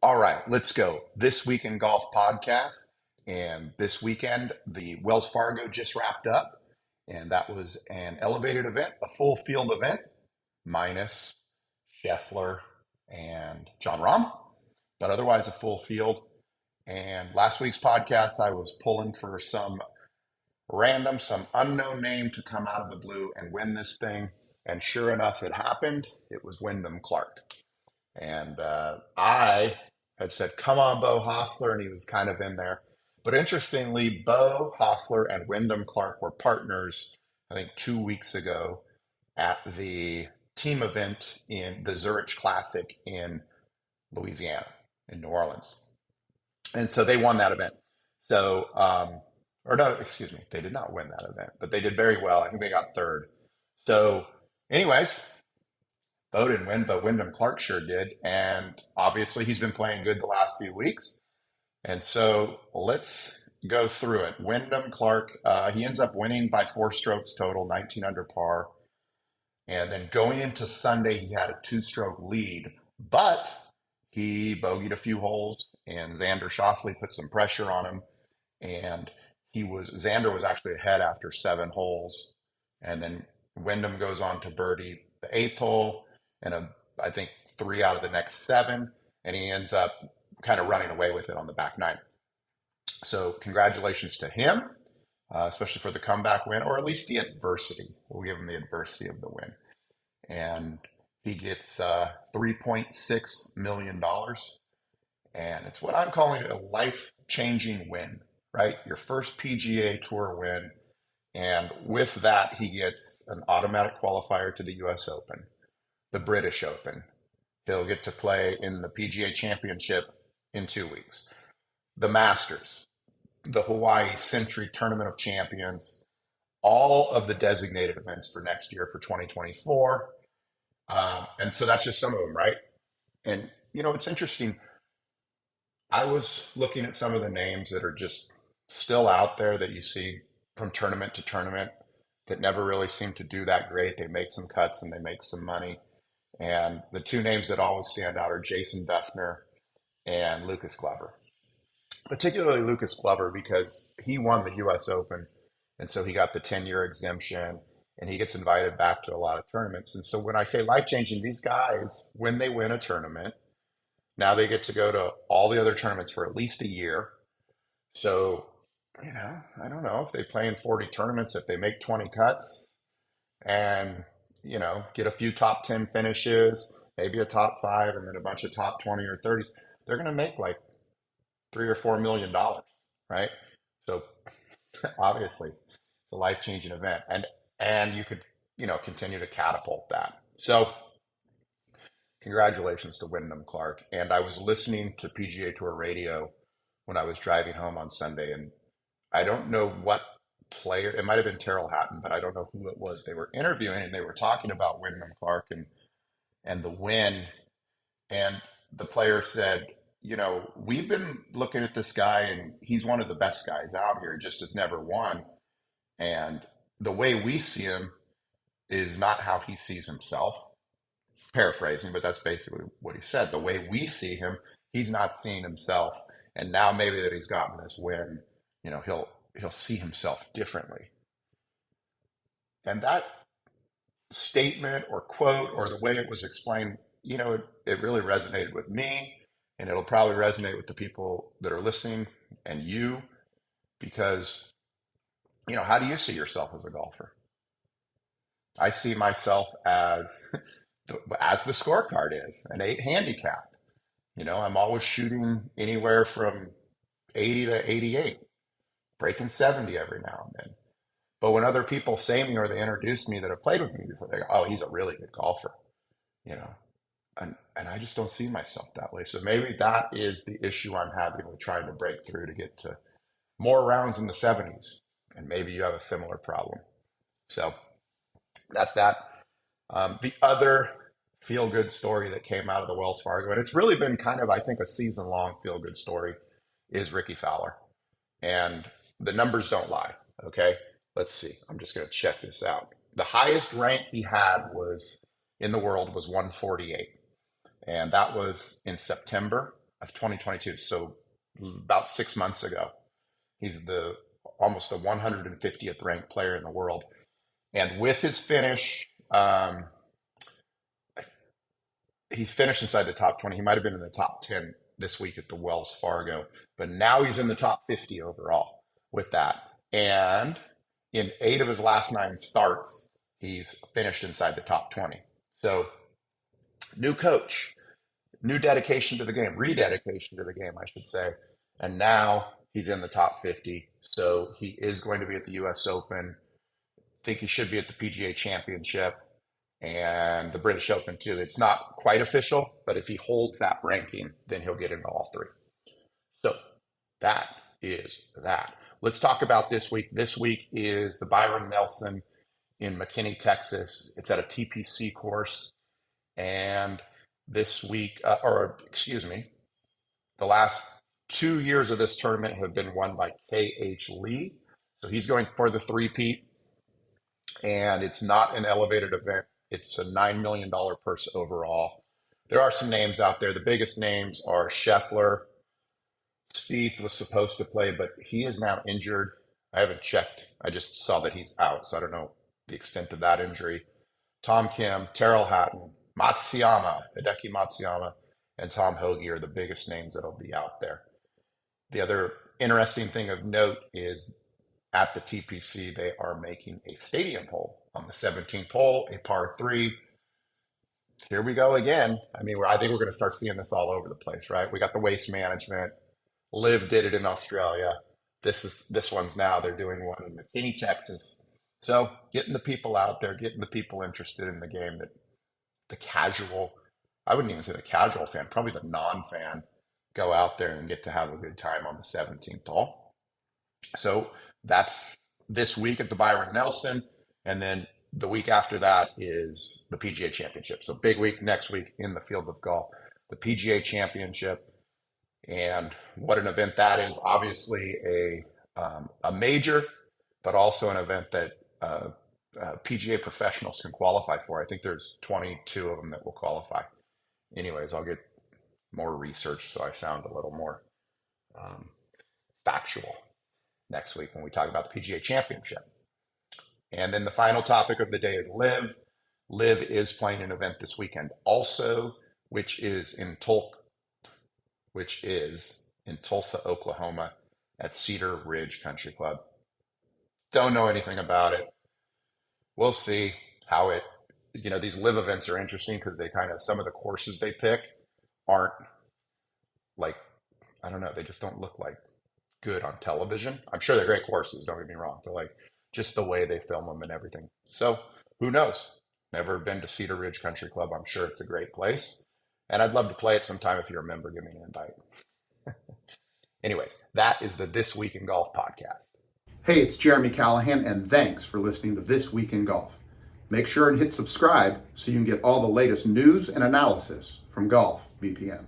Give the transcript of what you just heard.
All right, let's go. This Week in Golf podcast. And this weekend, the Wells Fargo just wrapped up. And that was an elevated event, a full field event, minus Scheffler and John Rahm, but otherwise a full field. And last week's podcast, I was pulling for some some unknown name to come out of the blue and win this thing. And sure enough, it happened. It was Wyndham Clark. And I had said, come on, Bo Hostler, and he was kind of in there. But interestingly, Bo Hostler and Wyndham Clark were partners, I think, 2 weeks ago at the team event in the Zurich Classic in Louisiana, in New Orleans. And so they won that event. So, or no, excuse me, they did not win that event, but they did very well. I think they got third. So, anyways, Bo didn't win, but Wyndham Clark sure did. And obviously, he's been playing good the last few weeks. And so let's go through it. Wyndham Clark, he ends up winning by 4 strokes total, 19 under par. And then going into Sunday, he had a 2-stroke lead, but he bogeyed a few holes, and Xander Schauffele put some pressure on him. And Xander was actually ahead after 7 holes. And then Wyndham goes on to birdie the 8th hole and I think 3 out of the next 7. And he ends up kind of running away with it on the back 9. So congratulations to him, especially for the comeback win, or at least the adversity. We'll give him the adversity of the win. And he gets $3.6 million. And it's what I'm calling a life-changing win, right? Your first PGA Tour win. And with that, he gets an automatic qualifier to the US Open, the British Open. He'll get to play in the PGA Championship in 2 weeks. The Masters, the Hawaii Sentry Tournament of Champions, all of the designated events for next year for 2024. And so that's just some of them, right? And, it's interesting. I was looking at some of the names that are just still out there that you see from tournament to tournament that never really seem to do that great. They make some cuts and they make some money. And the 2 names that always stand out are Jason Duffner and Lucas Glover. Particularly Lucas Glover because he won the US Open. And so he got the 10-year exemption and he gets invited back to a lot of tournaments. And so when I say life-changing, these guys, when they win a tournament, now they get to go to all the other tournaments for at least a year. So, I don't know if they play in 40 tournaments, if they make 20 cuts and, get a few top 10 finishes, maybe a top 5, and then a bunch of top 20 or 30s, they're going to make like $3 or $4 million, right? So obviously it's a life-changing event and you could, continue to catapult that. So congratulations to Wyndham Clark. And I was listening to PGA Tour radio when I was driving home on Sunday, and I don't know what player, it might have been Tyrrell Hatton, but I don't know who it was they were interviewing, and they were talking about Wyndham Clark and the win. And the player said, we've been looking at this guy, and he's one of the best guys out here, just has never won. And the way we see him is not how he sees himself. Paraphrasing, but that's basically what he said. The way we see him, he's not seeing himself. And now maybe that he's gotten this win, he'll see himself differently. And that statement or quote or the way it was explained, it really resonated with me, and it'll probably resonate with the people that are listening and you, because, how do you see yourself as a golfer? I see myself as the scorecard is, an 8 handicap. I'm always shooting anywhere from 80 to 88, breaking 70 every now and then. But when other people say me or they introduce me that have played with me before, they go, oh, he's a really good golfer, and I just don't see myself that way. So maybe that is the issue I'm having with trying to break through to get to more rounds in the 70s. And maybe you have a similar problem. So that's that. The other feel-good story that came out of the Wells Fargo, and it's really been kind of, I think, a season-long feel-good story, is Rickie Fowler. And the numbers don't lie, okay? Let's see. I'm just going to check this out. The highest rank he had in the world was 148. And that was in September of 2022. So about 6 months ago. He's almost the 150th ranked player in the world. And with his finish, he's finished inside the top 20. He might have been in the top 10 this week at the Wells Fargo, but now he's in the top 50 overall with that. And in 8 of his last 9 starts, he's finished inside the top 20. So new coach, new dedication to the game, rededication to the game, I should say. And now he's in the top 50. So he is going to be at the US Open. I think he should be at the PGA Championship and the British Open too. It's not quite official, but if he holds that ranking, then he'll get into all 3. So that is that. Let's talk about this week. This week is the Byron Nelson in McKinney, Texas. It's at a TPC course. And this week, the last 2 years of this tournament have been won by K.H. Lee. So he's going for the three-peat. And it's not an elevated event. It's a $9 million purse overall. There are some names out there. The biggest names are Scheffler. Spieth was supposed to play, but he is now injured. I haven't checked. I just saw that he's out, so I don't know the extent of that injury. Tom Kim, Tyrrell Hatton, Hideki Matsuyama, and Tom Hoge are the biggest names that'll be out there. The other interesting thing of note is at the TPC, they are making a stadium hole on the 17th hole, a par 3. Here we go again. I mean, I think we're going to start seeing this all over the place, right? We got the waste management. LIV did it in Australia. This one's now, they're doing one in McKinney, Texas. So getting the people out there, getting the people interested in the game, that the casual, I wouldn't even say the casual fan, probably the non-fan, go out there and get to have a good time on the 17th hole. So that's this week at the Byron Nelson. And then the week after that is the PGA Championship. So big week next week in the field of golf, the PGA Championship. And what an event that is. Obviously a major, but also an event that PGA professionals can qualify for. I think there's 22 of them that will qualify. Anyways, I'll get more research so I sound a little more factual next week when we talk about the PGA Championship. And then the final topic of the day is LIV. LIV is playing an event this weekend also, which is in Tulsa, Oklahoma at Cedar Ridge Country Club. Don't know anything about it. We'll see how these LIV events are interesting because some of the courses they pick aren't like, I don't know, they just don't look like good on television. I'm sure they're great courses, don't get me wrong, but like just the way they film them and everything. So who knows? Never been to Cedar Ridge Country Club. I'm sure it's a great place. And I'd love to play it sometime. If you're a member, give me an invite. Anyways, that is the This Week in Golf podcast. Hey, it's Jeremy Callahan, and thanks for listening to This Week in Golf. Make sure and hit subscribe so you can get all the latest news and analysis from Golf BPM.